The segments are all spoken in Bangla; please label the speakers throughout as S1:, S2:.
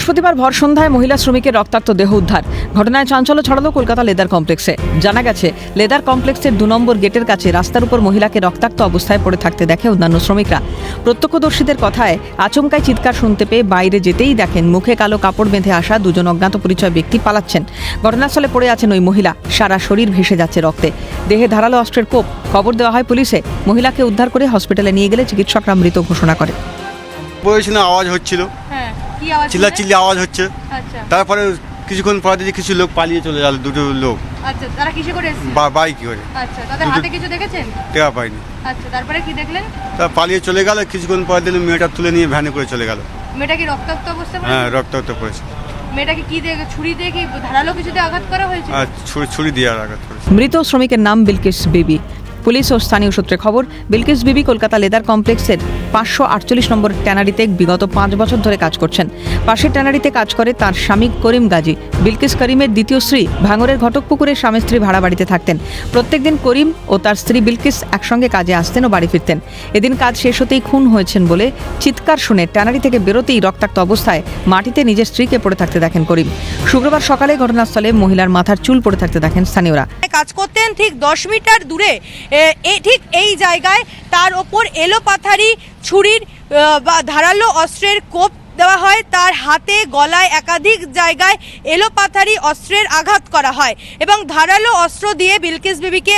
S1: বৃহস্পতিবার ভর সন্ধ্যায় মহিলা শ্রমিকের রক্তাক্ত দেহ উদ্ধার। ঘটনায় চাঞ্চল্য ছড়ালো কলকাতা লেদার কমপ্লেক্সে। জানা গেছে, লেদার কমপ্লেক্সের 2 নম্বর গেটের কাছে রাস্তার উপর মহিলাকে রক্তাক্ত অবস্থায় পড়ে থাকতে দেখে অন্যান্য শ্রমিকরা। প্রত্যক্ষদর্শীদের কথায় আচমকায় চিৎকার শুনতে পেয়ে বাইরে যেতেই দেখেন মুখে কালো কাপড় বেঁধে আসা 2 জন অজ্ঞাত পরিচয় ব্যক্তি পালাচ্ছেন। ঘটনাস্থলে পড়ে আছেন ওই মহিলা, সারা শরীর ভেসে যাচ্ছে রক্তে, দেহে ধারালো অস্ত্রের কোপ। খবর দেওয়া হয় পুলিশে। মহিলাকে উদ্ধার করে হসপিটালে নিয়ে গেলে চিকিৎসকরা মৃত ঘোষণা করে।
S2: বলেছিল আওয়াজ হচ্ছিল, চিল্লাচিল্লি আওয়াজ হচ্ছে। তারপরে কিছুক্ষণ পরে দেখি কিছু লোক পালিয়ে চলে গেল, 2টো লোক।
S3: আচ্ছা, তারা কিসে করে এসেছে?
S2: বাইকে করে।
S3: আচ্ছা, তাদের হাতে কিছু দেখেছেন?
S2: টেকা পাইনি।
S3: আচ্ছা, তারপরে কি দেখলেন?
S2: তারা পালিয়ে চলে গেল, কিছুক্ষণ পরে দিলে মেয়েটা তুলে নিয়ে ভ্যানে করে চলে গেল।
S3: মেয়েটা কি রক্তাক্ত অবস্থায়?
S2: হ্যাঁ, রক্তাক্ত পড়েছে।
S3: মেয়েটাকে কি দিয়ে, ছুরি দিয়ে কি ধারালো কিছু দিয়ে আঘাত করা হয়েছে?
S2: ছুরি দিয়ে আঘাত করেছে।
S1: মৃত শ্রমিকের নাম বিলকিস বিবি। পুলিশ ও স্থানীয় সূত্রে খবর, বিলকিস বিবি কলকাতা লেদার কমপ্লেক্সের 548 নম্বর ট্যানারিতে বিগত 5 বছর ধরে কাজ করছেন। পাশের ট্যানারিতে কাজ করে তার স্বামী করিম গাজী। বিলকিস করিমের দ্বিতীয় স্ত্রী। ভাঙড়ের ঘটকপুকুরের স্বামী স্ত্রী ভাড়া বাড়িতে থাকতেন। প্রত্যেকদিন করিম ও তার স্ত্রী বিলকিস একসঙ্গে কাজে আসতেন ও বাড়ি ফিরতেন। এদিন কাজ শেষ হতেই খুন হয়েছেন বলে চিৎকার শুনে ট্যানারি থেকে বেরোতেই রক্তাক্ত অবস্থায় মাটিতে নিজের স্ত্রীকে পড়ে থাকতে দেখেন করিম। শুক্রবার সকালে ঘটনাস্থলে মহিলার মাথার চুল পড়ে থাকতে দেখেন স্থানীয়রা।
S3: কাজ করতেন ঠিক 10 মিটার দূরে, ঠিক এই জায়গায় তার ওপর এলোপাথারি ছুরির বা ধারালো অস্ত্রের কোপ দেওয়া হয়। তার হাতে, গলায় একাধিক জায়গায় এলোপাথারি অস্ত্রের আঘাত করা হয় এবং ধারালো অস্ত্র দিয়ে বিলকিস বিবিকে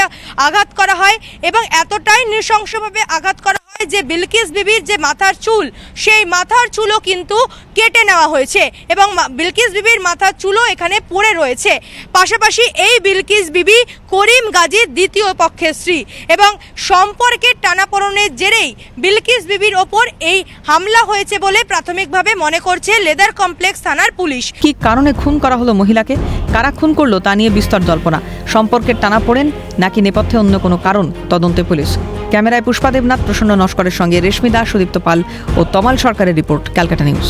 S3: আঘাত করা হয় এবং এতটাই নৃশংসভাবে আঘাত করা হয় যে বিলকিস বিবির যে মাথার চুল, সেই মাথার চুলও কিন্তু কেটে নেওয়া হয়েছে এবং বিলকিস বিবির মাথার চুলও এখানে পড়ে রয়েছে। পাশাপাশি এই বিলকিস বিবি করিম গাজীর দ্বিতীয় পক্ষের স্ত্রী এবং সম্পর্কের টানাপোড়েনের জেরেই বিলকিস বিবির ওপর এই হামলা হয়েছে বলে প্রাথমিকভাবে মনে করছে লেদার কমপ্লেক্স থানার পুলিশ।
S1: কি কারণে খুন করা হলো মহিলাকে, কারা খুন করলো তা নিয়ে বিস্তর জল্পনা। সম্পর্কের টানাপোড়েন নাকি নেপথ্যে অন্য কোনো কারণ, তদন্তে পুলিশ। ক্যামেরায় পুষ্পা দেবনাথ, প্রসন্ন নস্করের সঙ্গে রেশমি দাস, সুদীপ্ত পাল ও তমাল সরকারের রিপোর্ট, ক্যালকাটা নিউজ।